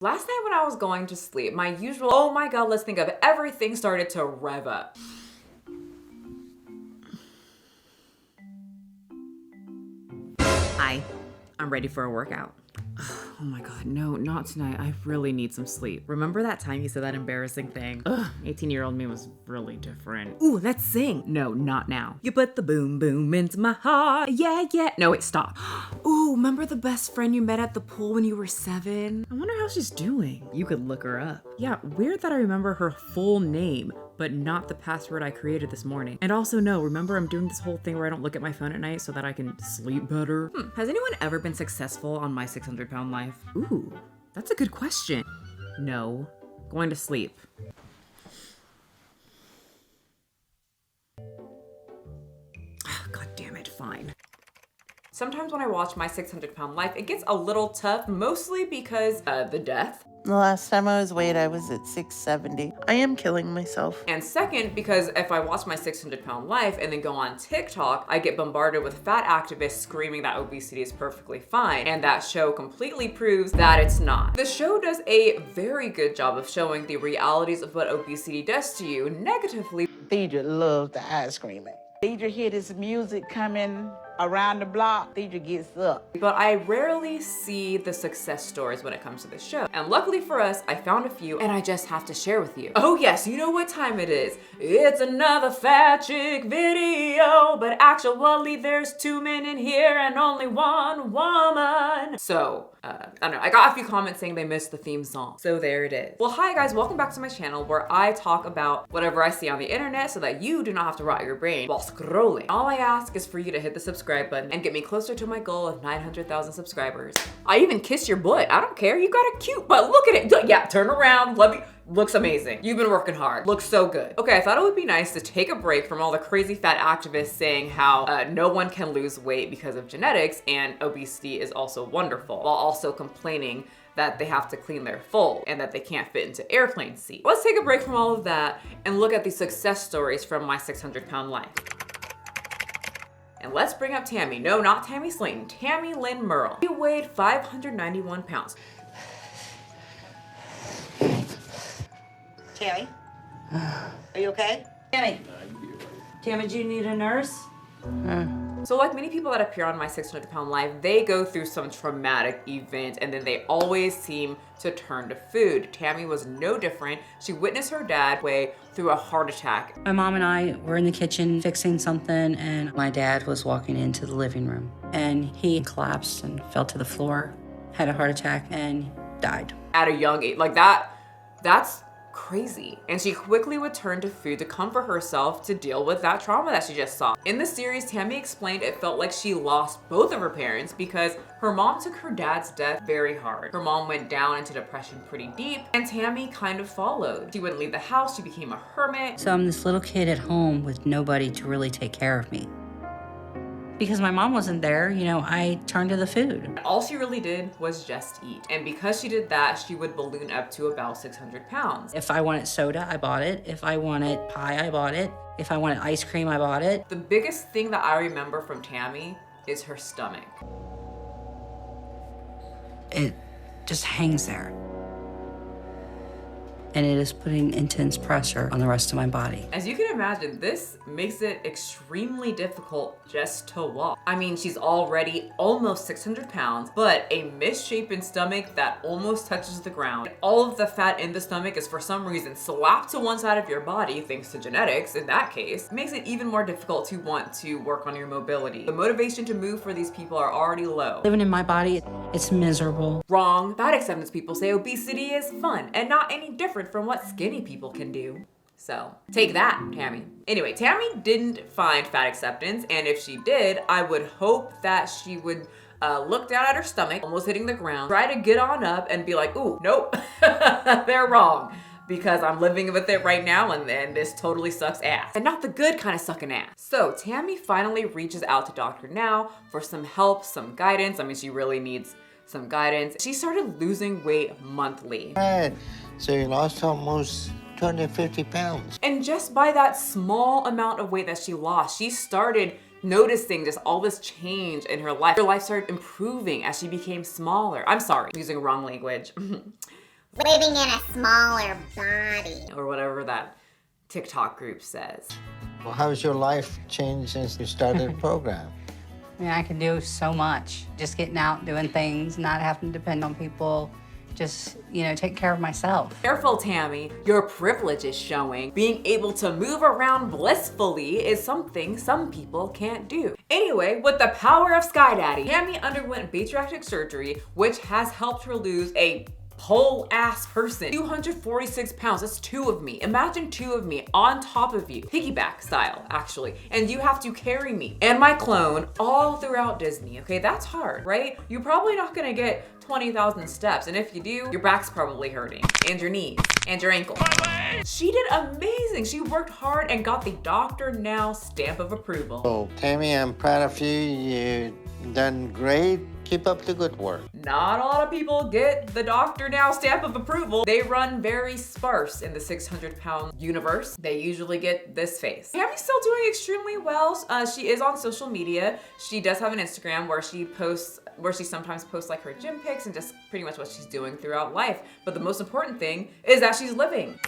Last night when I was going to sleep, my usual, oh my god, let's think of everything started to rev up. Hi, I'm ready for a workout. Oh my god, no, not tonight. I really need some sleep. Remember that time you said that embarrassing thing? Ugh, 18-year-old me was really different. Ooh, let's sing. No, not now. You put the boom boom into my heart. Yeah, yeah. No, wait, stop. Ooh, remember the best friend you met at the pool when you were 7? I wonder how she's doing. You could look her up. Yeah, weird that I remember her full name, but not the password I created this morning. And also, no, remember I'm doing this whole thing where I don't look at my phone at night so that I can sleep better? Has anyone ever been successful on my 600-pound life? Ooh, that's a good question. No, going to sleep. God damn it, fine. Sometimes when I watch my 600-pound life, it gets a little tough, mostly because the death. The last time I was weighed, I was at 670. I am killing myself. And second, because if I watch my 600-pound life and then go on TikTok, I get bombarded with fat activists screaming that obesity is perfectly fine, and that show completely proves that it's not. The show does a very good job of showing the realities of what obesity does to you negatively. Deidre loves the ice cream. Deidre hear this music coming around the block, Deidre gets up. But I rarely see the success stories when it comes to this show. And luckily for us, I found a few and I just have to share with you. Oh yes, you know what time it is. It's another fat chick video, but actually there's 2 men in here and only 1 woman. So, I don't know, I got a few comments saying they missed the theme song. So there it is. Well, hi guys, welcome back to my channel where I talk about whatever I see on the internet so that you do not have to rot your brain while scrolling. All I ask is for you to hit the subscribe button and get me closer to my goal of 900,000 subscribers. I even kissed your butt. I don't care. You got a cute butt. Look at it. Yeah, turn around. Let me. Looks amazing. You've been working hard. Looks so good. Okay, I thought it would be nice to take a break from all the crazy fat activists saying how no one can lose weight because of genetics and obesity is also wonderful, while also complaining that they have to clean their fold and that they can't fit into airplane seats. Let's take a break from all of that and look at the success stories from my 600-pound life. And let's bring up Tammy. No, not Tammy Slayton. Tammy Lynn Merle. She weighed 591 pounds. Tammy? Are you okay? Tammy? Tammy, do you need a nurse? So like many people that appear on my 600-pound life, they go through some traumatic event and then they always seem to turn to food. Tammy was no different. She witnessed her dad weigh through a heart attack. My mom and I were in the kitchen fixing something and my dad was walking into the living room and he collapsed and fell to the floor, had a heart attack and died. At a young age, like that's crazy. And she quickly would turn to food to comfort herself to deal with that trauma that she just saw. In the series, Tammy explained it felt like she lost both of her parents because her mom took her dad's death very hard. Her mom went down into depression pretty deep and Tammy kind of followed. She wouldn't leave the house, she became a hermit. So I'm this little kid at home with nobody to really take care of me. Because my mom wasn't there, you know, I turned to the food. All she really did was just eat. And because she did that, she would balloon up to about 600 pounds. If I wanted soda, I bought it. If I wanted pie, I bought it. If I wanted ice cream, I bought it. The biggest thing that I remember from Tammy is her stomach. It just hangs there. And it is putting intense pressure on the rest of my body. As you can imagine, this makes it extremely difficult just to walk. I mean, she's already almost 600 pounds, but a misshapen stomach that almost touches the ground. All of the fat in the stomach is for some reason slapped to one side of your body, thanks to genetics in that case, makes it even more difficult to want to work on your mobility. The motivation to move for these people are already low. Living in my body, it's miserable. Wrong. Fat acceptance people say obesity is fun and not any different from what skinny people can do. So take that, Tammy. Anyway, Tammy didn't find fat acceptance, and if she did, I would hope that she would look down at her stomach, almost hitting the ground, try to get on up and be like, ooh, nope, they're wrong. Because I'm living with it right now and this totally sucks ass. And not the good kind of sucking ass. So Tammy finally reaches out to Dr. Now for some help, some guidance. I mean, she really needs some guidance. She started losing weight monthly. Right. So you lost almost 250 pounds. And just by that small amount of weight that she lost, she started noticing just all this change in her life. Her life started improving as she became smaller. I'm sorry, I'm using wrong language. living in a smaller body. Or whatever that TikTok group says. Well, how's your life changed since you started the program? I mean, I can do so much. Just getting out, doing things, not having to depend on people. Just, take care of myself. Careful, Tammy. Your privilege is showing. Being able to move around blissfully is something some people can't do. Anyway, with the power of Sky Daddy, Tammy underwent bariatric surgery, which has helped her lose a whole ass person. 246 pounds, that's two of me. Imagine two of me on top of you, piggyback style, actually. And you have to carry me and my clone all throughout Disney, okay? That's hard, right? You're probably not gonna get 20,000 steps. And if you do, your back's probably hurting and your knees and your ankle. She did amazing. She worked hard and got the Dr. Now stamp of approval. So, Tammy, I'm proud of you. You've done great. Keep up the good work. Not a lot of people get the Dr. Now stamp of approval. They run very sparse in the 600-pound universe. They usually get this face. Tammy's still doing extremely well. She is on social media. She does have an Instagram where she sometimes posts like her gym pics and just pretty much what she's doing throughout life. But the most important thing is that she's living.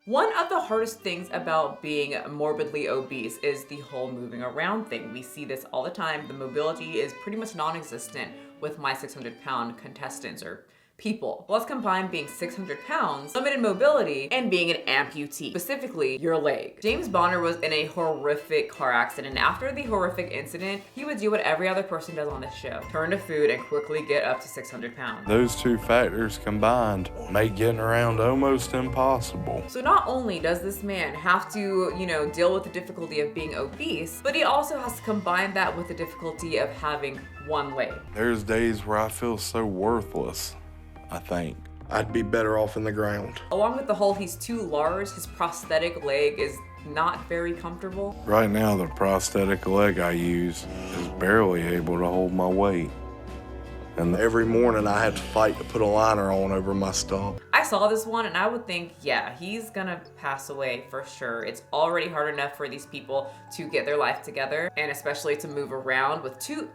One of the hardest things about being morbidly obese is the whole moving around thing. We see this all the time. The mobility is pretty much non-existent with my 600-pound contestants or people. Let's combine being 600 pounds, limited mobility, and being an amputee, specifically your leg. James Bonner was in a horrific car accident, and after the horrific incident, he would do what every other person does on this show, turn to food and quickly get up to 600 pounds. Those two factors combined make getting around almost impossible. So not only does this man have to, deal with the difficulty of being obese, but he also has to combine that with the difficulty of having one leg. There's days where I feel so worthless. I think I'd be better off in the ground. Along with the whole he's too large, his prosthetic leg is not very comfortable. Right now, the prosthetic leg I use is barely able to hold my weight. And every morning I had to fight to put a liner on over my stump. I saw this one and I would think, yeah, he's gonna pass away for sure. It's already hard enough for these people to get their life together, and especially to move around with two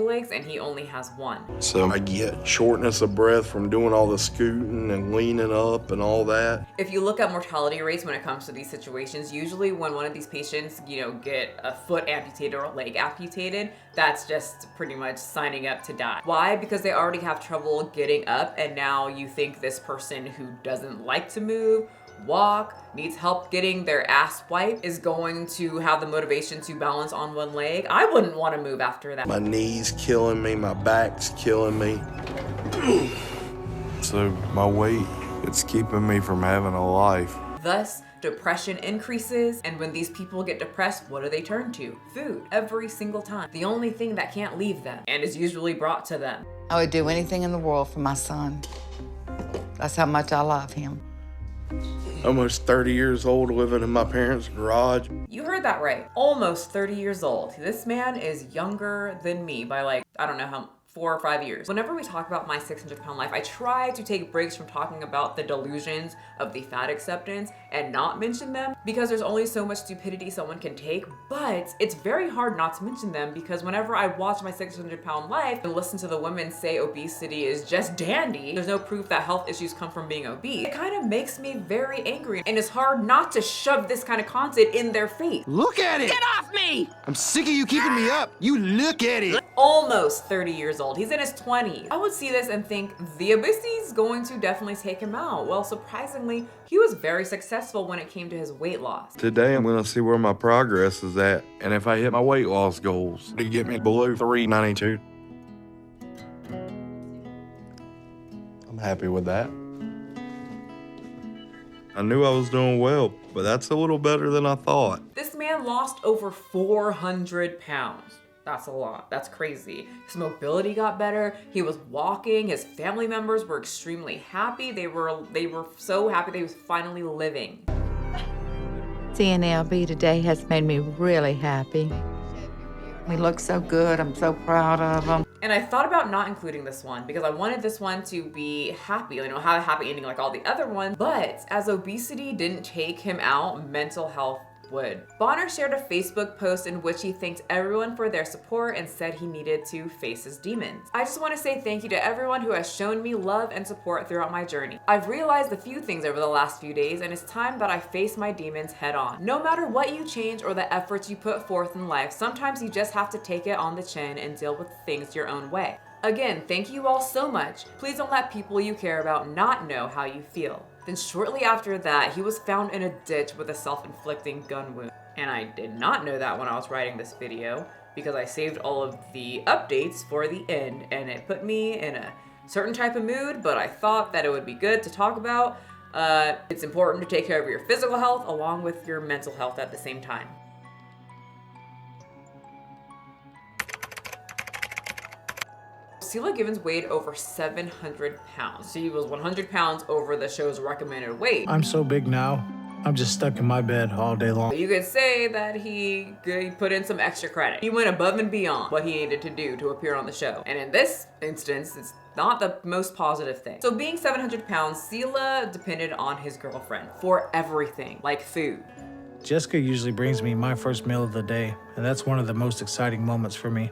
legs, and he only has one. So I get shortness of breath from doing all the scooting and leaning up and all that. If you look at mortality rates when it comes to these situations, usually when one of these patients, get a foot amputated or a leg amputated, that's just pretty much signing up to die. Why? Because they already have trouble getting up, and now you think this person who doesn't like to move, walk, needs help getting their ass wiped, is going to have the motivation to balance on one leg. I wouldn't want to move after that. My knees killing me, my back's killing me. So my weight, it's keeping me from having a life. Thus, depression increases, and when these people get depressed, what do they turn to? Food, every single time. The only thing that can't leave them, and is usually brought to them. I would do anything in the world for my son. That's how much I love him. Almost 30 years old, living in my parents' garage. You heard that right. Almost 30 years old. This man is younger than me by I don't know how 4 or 5 years. Whenever we talk about my 600-pound life, I try to take breaks from talking about the delusions of the fat acceptance and not mention them, because there's only so much stupidity someone can take, but it's very hard not to mention them, because whenever I watch my 600-pound life and listen to the women say obesity is just dandy, there's no proof that health issues come from being obese, it kind of makes me very angry, and it's hard not to shove this kind of content in their face. Look at it! Get off me! I'm sick of you keeping me up. You look at it. Almost 30 years old. He's in his 20s. I would see this and think the obesity is going to definitely take him out. Well, surprisingly, he was very successful when it came to his weight loss. Today I'm gonna see where my progress is at, and if I hit my weight loss goals to get me below 392. I'm happy with that. I knew I was doing well, but that's a little better than I thought. This man lost over 400 pounds. That's a lot. That's crazy. His mobility got better. He was walking. His family members were extremely happy. They were so happy that he was finally living. Seeing LB today has made me really happy. We look so good. I'm so proud of him. And I thought about not including this one because I wanted this one to be happy, have a happy ending like all the other ones. But as obesity didn't take him out, mental health would. Bonner shared a Facebook post in which he thanked everyone for their support and said he needed to face his demons. I just want to say thank you to everyone who has shown me love and support throughout my journey. I've realized a few things over the last few days, and it's time that I face my demons head on. No matter what you change or the efforts you put forth in life, sometimes you just have to take it on the chin and deal with things your own way. Again, thank you all so much. Please don't let people you care about not know how you feel. Then shortly after that, he was found in a ditch with a self-inflicting gun wound. And I did not know that when I was writing this video, because I saved all of the updates for the end, and it put me in a certain type of mood, but I thought that it would be good to talk about. It's important to take care of your physical health along with your mental health at the same time. Selah Givens weighed over 700 pounds. She was 100 pounds over the show's recommended weight. I'm so big now, I'm just stuck in my bed all day long. You could say that he put in some extra credit. He went above and beyond what he needed to do to appear on the show. And in this instance, it's not the most positive thing. So being 700 pounds, Selah depended on his girlfriend for everything, like food. Jessica usually brings me my first meal of the day, and that's one of the most exciting moments for me.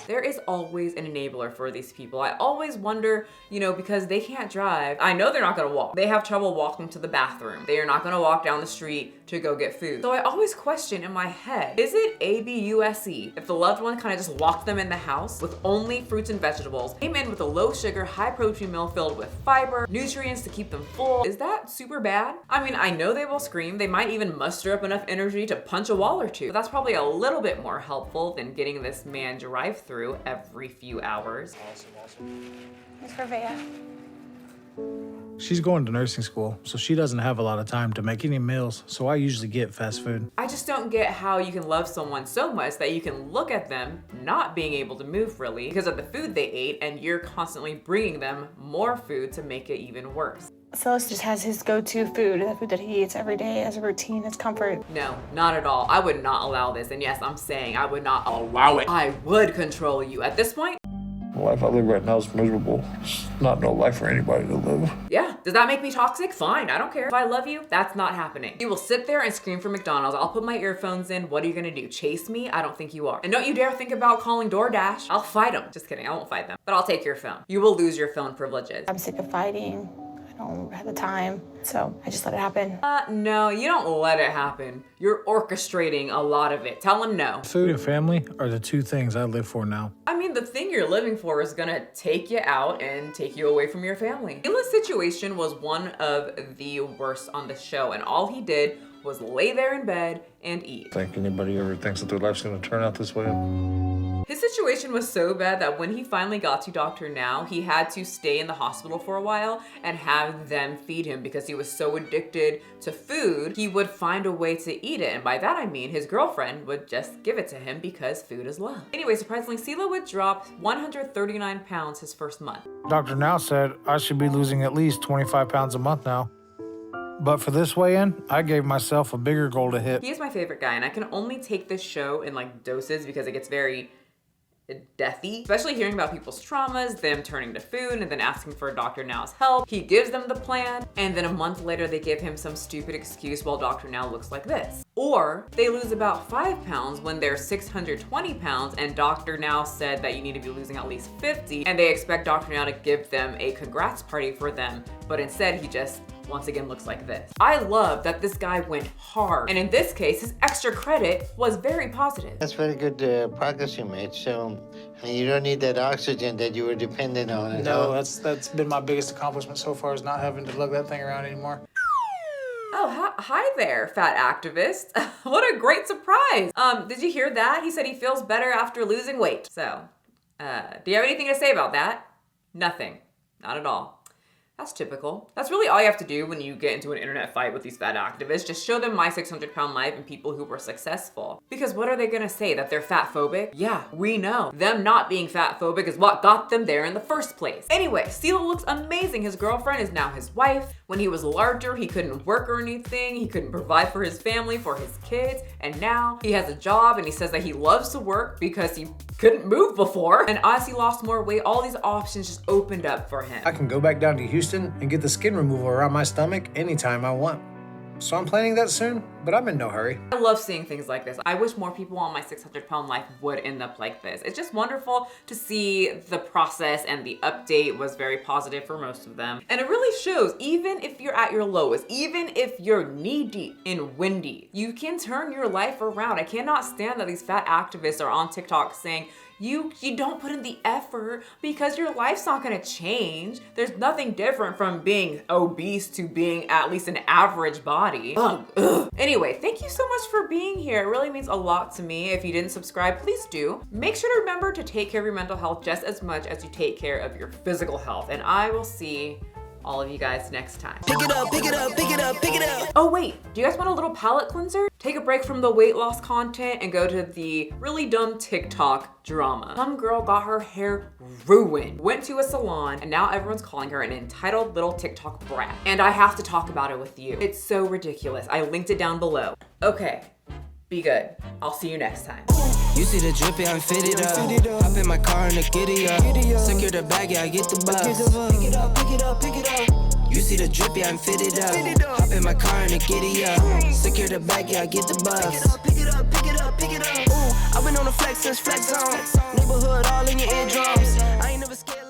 There is always an enabler for these people. I always wonder, because they can't drive. I know they're not gonna walk. They have trouble walking to the bathroom. They are not gonna walk down the street to go get food. So I always question in my head, is it ABUSE if the loved one kind of just walked them in the house with only fruits and vegetables, came in with a low sugar, high protein meal filled with fiber, nutrients to keep them full? Is that super bad? I mean, I know they will scream. They might even muster up enough energy to punch a wall or two. But that's probably a little bit more helpful than getting this man drive-through every few hours. Awesome. It's for Vea. She's going to nursing school, so she doesn't have a lot of time to make any meals, so I usually get fast food. I just don't get how you can love someone so much that you can look at them not being able to move really because of the food they ate, and you're constantly bringing them more food to make it even worse. Silas just has his go-to food, the food that he eats every day as a routine, as comfort. No, not at all. I would not allow this. And yes, I'm saying I would not allow it. I would control you. At this point, The life I live right now is miserable. It's not no life for anybody to live. yeah. Does that make me toxic? Fine, I don't care. If I love you, that's not happening. You will sit there and scream for McDonald's. I'll put my earphones in. What are you gonna do? Chase me? I don't think you are. And don't you dare think about calling DoorDash. I'll fight them. Just kidding, I won't fight them. But I'll take your phone. You will lose your phone privileges. I'm sick of fighting. I don't have the time, so I just let it happen. No, you don't let it happen. You're orchestrating a lot of it. Tell him no. Food and family are the two things I live for now. I mean, the thing you're living for is gonna take you out and take you away from your family. Selah's situation was one of the worst on the show, and all he did was lay there in bed and eat. Think anybody ever thinks that their life's gonna turn out this way? His situation was so bad that when he finally got to Dr. Now, he had to stay in the hospital for a while and have them feed him because he was so addicted to food, he would find a way to eat it. And by that I mean his girlfriend would just give it to him because food is love. Anyway, surprisingly, Selah would drop 139 pounds his first month. Dr. Now said I should be losing at least 25 pounds a month now. But for this weigh-in, I gave myself a bigger goal to hit. He is my favorite guy, and I can only take this show in like doses because it gets very deathy, especially hearing about people's traumas, them turning to food and then asking for Dr. Now's help. He gives them the plan, and then a month later they give him some stupid excuse while Dr. Now looks like this. Or they lose about 5 pounds when they're 620 pounds and Dr. Now said that you need to be losing at least 50, and they expect Dr. Now to give them a congrats party for them, but instead he just once again looks like this. I love that this guy went hard, and in this case, his extra credit was very positive. That's very good progress you made. So you don't need that oxygen that you were dependent on at all. No, that's been my biggest accomplishment so far, is not having to lug that thing around anymore. Oh, hi there, fat activist. What a great surprise. Did you hear that? He said he feels better after losing weight. So, do you have anything to say about that? Nothing, not at all. That's typical. That's really all you have to do when you get into an internet fight with these fat activists. Just show them my 600-pound life and people who were successful. Because what are they gonna say? That they're fat phobic? Yeah, we know. Them not being fat phobic is what got them there in the first place. Anyway, Selah looks amazing. His girlfriend is now his wife. When he was larger, he couldn't work or anything. He couldn't provide for his family, for his kids. And now he has a job and he says that he loves to work because he couldn't move before. And as he lost more weight, all these options just opened up for him. I can go back down to Houston and get the skin removal around my stomach anytime I want. So I'm planning that soon, but I'm in no hurry. I love seeing things like this. I wish more people on my 600-pound life would end up like this. It's just wonderful to see the process, and the update was very positive for most of them. And it really shows, even if you're at your lowest, even if you're knee-deep in Wendy, you can turn your life around. I cannot stand that these fat activists are on TikTok saying, you don't put in the effort because your life's not gonna change. There's nothing different from being obese to being at least an average body. Ugh. Anyway, thank you so much for being here. It really means a lot to me. If you didn't subscribe, please do. Make sure to remember to take care of your mental health just as much as you take care of your physical health. And I will see all of you guys next time. Pick it up, pick it up, pick it up, pick it up. Oh wait, do you guys want a little palate cleanser? Take a break from the weight loss content and go to the really dumb TikTok drama. Some girl got her hair ruined, went to a salon, and now everyone's calling her an entitled little TikTok brat. And I have to talk about it with you. It's so ridiculous. I linked it down below. Okay, be good. I'll see you next time. You see the drippy, I'm fitted up. Hop in my car and the giddy up. Secure the bag, yeah, I get the bus. Pick it up, pick it up, pick it up. You see the drippy, I'm fitted up. Hop in my car and the giddy up. Secure the bag, yeah, I get the bus. Pick it up, pick it up, pick it up. Ooh, I've been on the flex since flex zone. Neighborhood all in your eardrums. I ain't never scared.